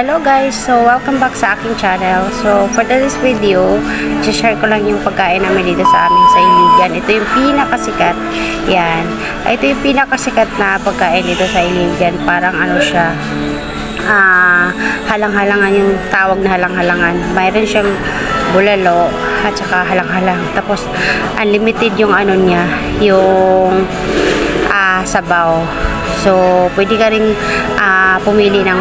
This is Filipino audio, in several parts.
Hello guys! So, welcome back sa aking channel. So, for this video, share ko lang yung pagkain namin dito sa amin sa Iligan. Ito yung pinakasikat. Yan. Ito yung pinakasikat na pagkain dito sa Iligan. Parang ano siya, halang-halangan, yung tawag na halang-halangan. Mayroon siyang bulalo at saka halang-halang. Tapos, unlimited yung ano niya, yung sabaw. So, pwede ka rin pumili ng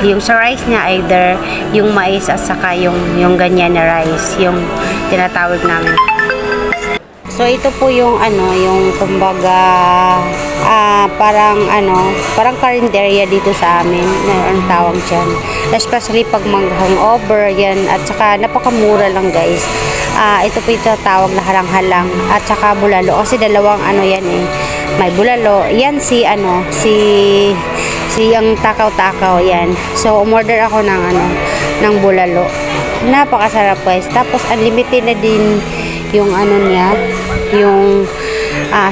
yung sa rice niya, either yung mais at saka yung ganyan na rice, yung tinatawag namin. So, ito po yung yung kumbaga parang karinderya dito sa amin, ang tawag dyan. Especially pag mag-hangover, yan, at saka napakamura lang guys. Ito po ito tawag na halang-halang at saka bulalo, kasi dalawang yan may bulalo. Yan si ang takaw-takaw yan. So, umorder ako ng bulalo. Napakasarap guys. Tapos, unlimited na din yung niya, yung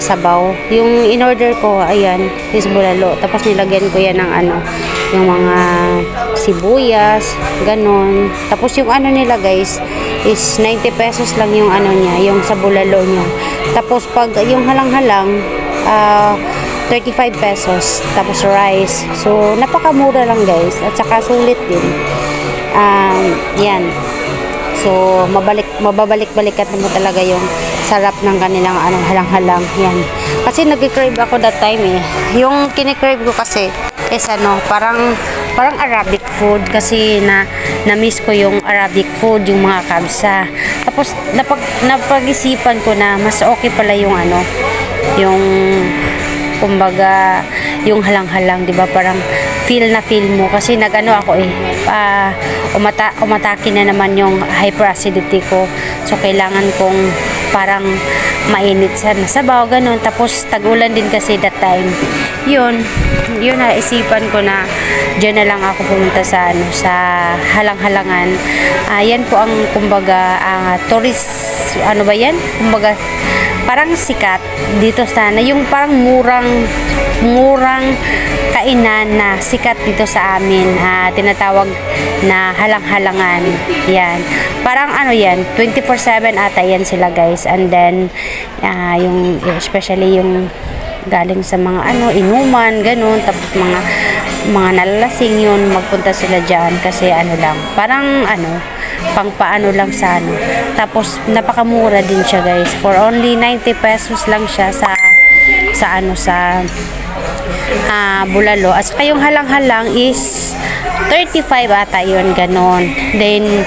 sabaw. Yung in-order ko, ayan, is bulalo. Tapos, nilagyan ko yan ng yung mga sibuyas, ganon. Tapos, yung nila guys, is 90 pesos lang yung niya, yung sa bulalo niya. Tapos, pag yung halang-halang, 35 pesos. Tapos rice. So, napakamura lang guys. At saka sulit din. Yan. So, mababalik-balikat mo talaga yung sarap ng kanilang halang-halang. Yan. Kasi nag-crave ako that time eh. Yung kinikrave ko kasi is parang Arabic food, kasi na-miss ko yung Arabic food, yung mga kabsa. Tapos, napag-isipan ko na mas okay pala yung yung kumbaga yung halang-halang, 'di ba? Parang feel mo, kasi ako umatake na naman yung hyperacidity ko. So kailangan kong parang mainit sa sabaw, ganun. Tapos tag-ulan din kasi that time. Yun naisipan ko na diyan na lang ako pumunta sa sa halang-halangan. Yan po ang kumbaga tourist ba yan? Kumbaga parang sikat dito sana, yung parang murang kainan na sikat dito sa amin, tinatawag na halang-halangan. Yan, parang yan, 24/7 ata yan sila guys. And then yung especially yung galing sa mga inuman, ganun. Tapos mga nalalasing, yun, magpunta sila dyan kasi lang, parang pang paano lang sa Tapos napakamura din siya guys, for only 90 pesos lang siya sa bulalo. At saka yung halang-halang is 35 ata yun, ganon. Then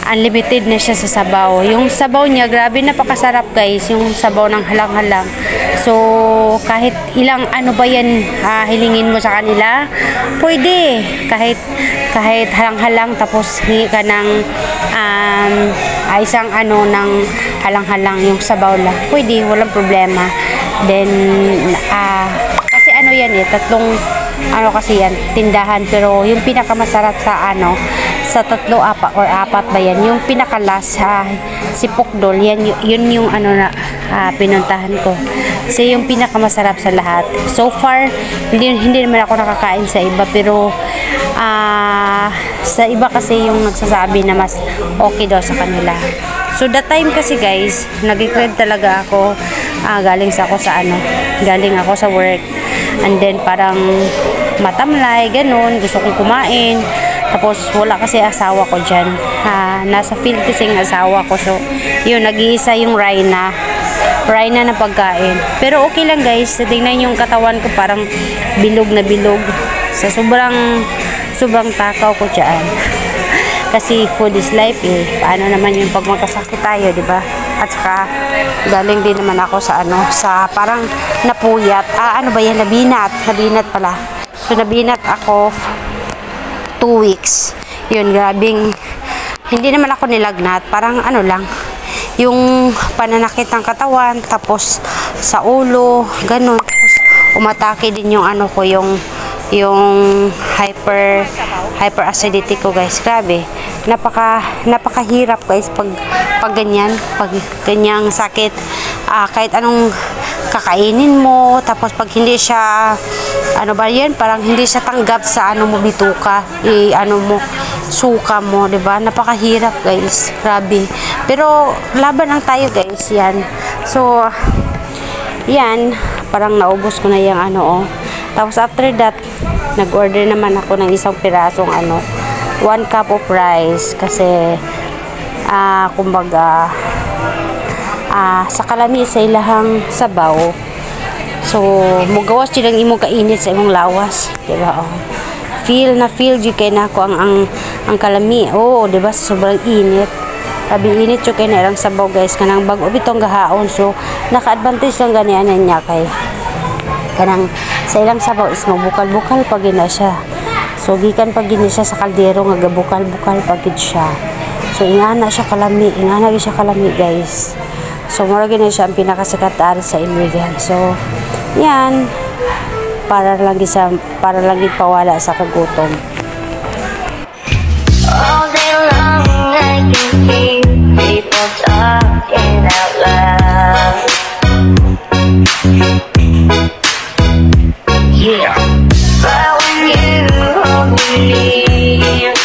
unlimited na siya sa sabaw. Yung sabaw niya, grabe, napakasarap guys, yung sabaw ng halang-halang. So kahit ilang ba yan hilingin mo sa kanila, pwede. Kahit halang-halang, tapos hingi ka ng isang ng halang-halang, yung sabaw lang, pwede, walang problema. Then kasi yan tatlong kasi yan tindahan, pero yung pinakamasarap sa sa tatlo, apat ba yan, yung pinakalas si Pukdol, yun yung pinuntahan ko. Kasi yung pinakamasarap sa lahat. So far, hindi naman ako nakakain sa iba, pero sa iba kasi yung nagsasabi na mas okay daw sa kanila. So that time kasi guys, nag-crave talaga ako, galing ako sa work, and then parang matamlay, ganun, gusto kong kumain. Tapos wala kasi asawa ko dyan, nasa field kasi yung asawa ko. So yun, nag-iisa yung Rhina na pagkain. Pero okay lang guys, tingnan yung katawan ko, parang bilog na bilog sa sobrang takaw ko dyan. Kasi food is life eh. Paano naman yung pag magkasakit tayo, di ba? At saka galing din naman ako sa sa parang napuyat. Ba yan? Nabinat pala. So nabinat ako 2 weeks. Yun, grabing hindi naman ako nilagnat. Parang lang, yung pananakit ng katawan, tapos sa ulo, ganun. Tapos umatake din yung ko, yung hyperacidity ko guys. Grabe. Napakahirap guys pag ganyan, pag ganyang sakit. Kahit anong kakainin mo, tapos pag hindi siya ano ba yan, parang hindi siya tanggap sa ano mo bituka, ano mo, suka mo, 'di ba? Napakahirap guys. Grabe. Pero laban lang tayo guys, yan. So yan, parang naubos ko na yung ano, oh. Tapos after that, nag-order naman ako ng isang pirasong ano, 1 cup of rice kasi kumbaga sa kalami sa ilahang sabaw. So mugawas jud ang imong kainit sa imong lawas, di ba? Oh. Feel jud kay nako ang kalami. Oh, di ba? Sobrang init. Sabi init jud kay na ilang sabaw guys, kanang bag-o bitong gahaon. So naka-advantage lang ganian niya kay kanang sa ilang sabaw is magbukal-bukal pag na siya. So gikan pag gini siya sa kaldero nga gabukal-bukal pag siya. So ingana siya kalami, guys. So mura gina siya ang pinakasikat ari sa Iligan. So yan, para lang pawala sa kagutom. All day long I can hear people talking out loud. Yeah, but when you hold me near,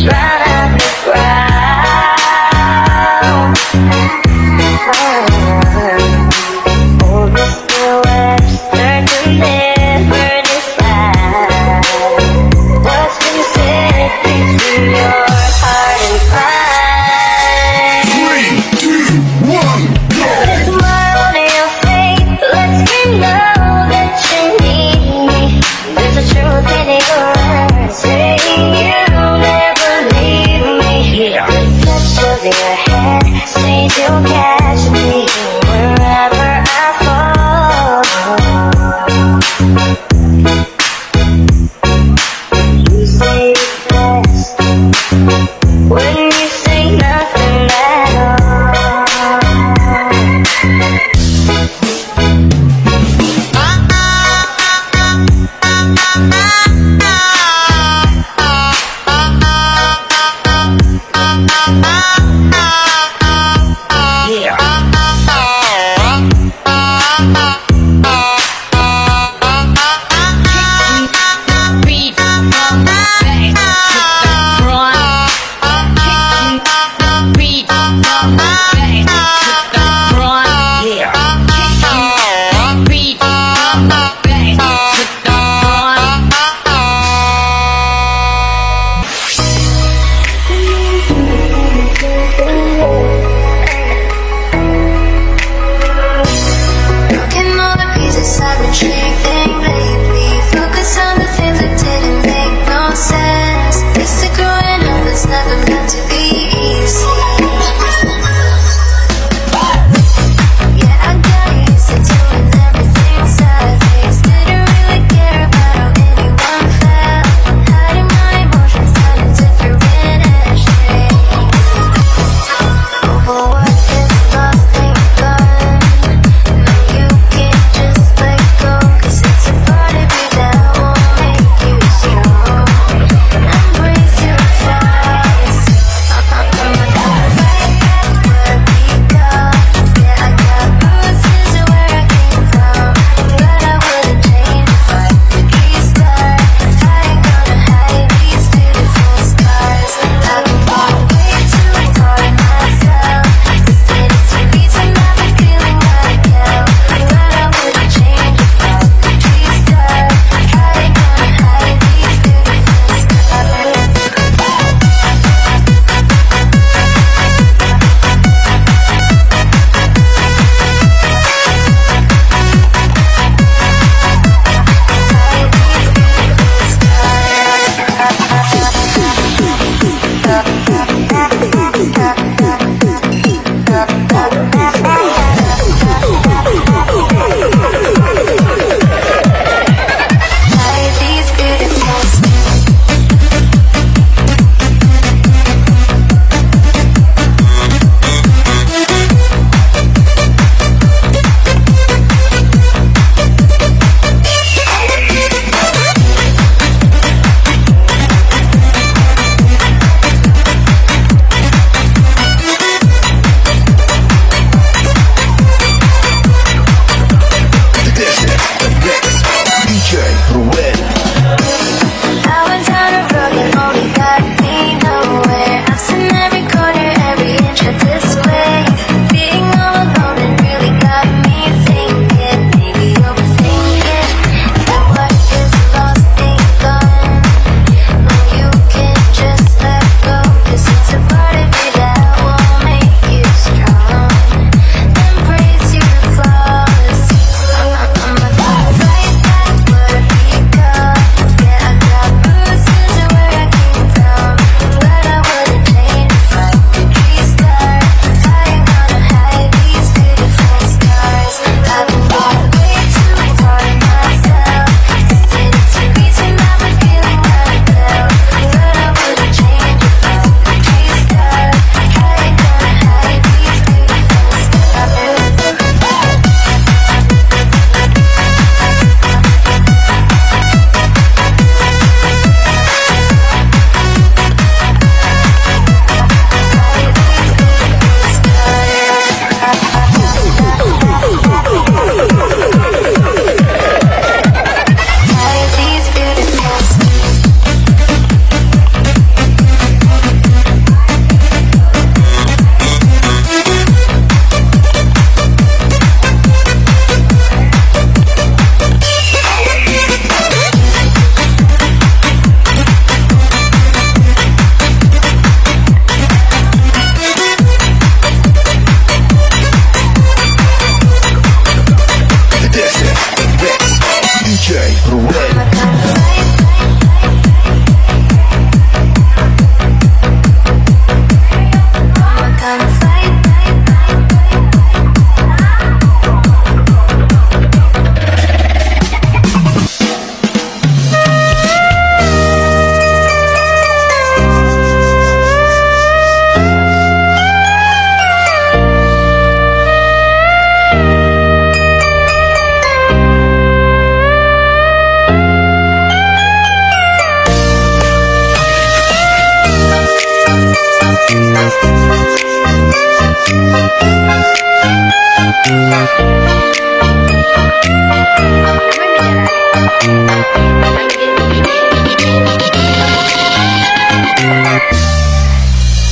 drown out the crowd. Oh, Mr. Webster could never decide what's been said between your heart and mine. 3, 2, 1, go! Let's smile on your face, let's scream now that you need me. There's a truth in your eyes, say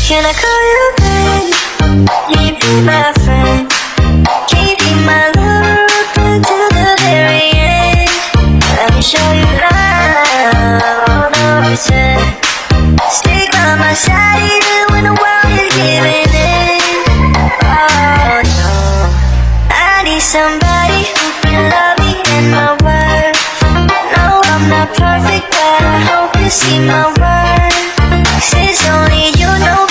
Can I call you babe? Can you be my friend? Can you be my lover up until the very end? Let me show you love, no pretend. Stay by my side even when the world is giving in. Oh no, I need somebody who can love me and my worth. No, I'm not perfect, but I hope you see my worth. 'Cause it's only you know.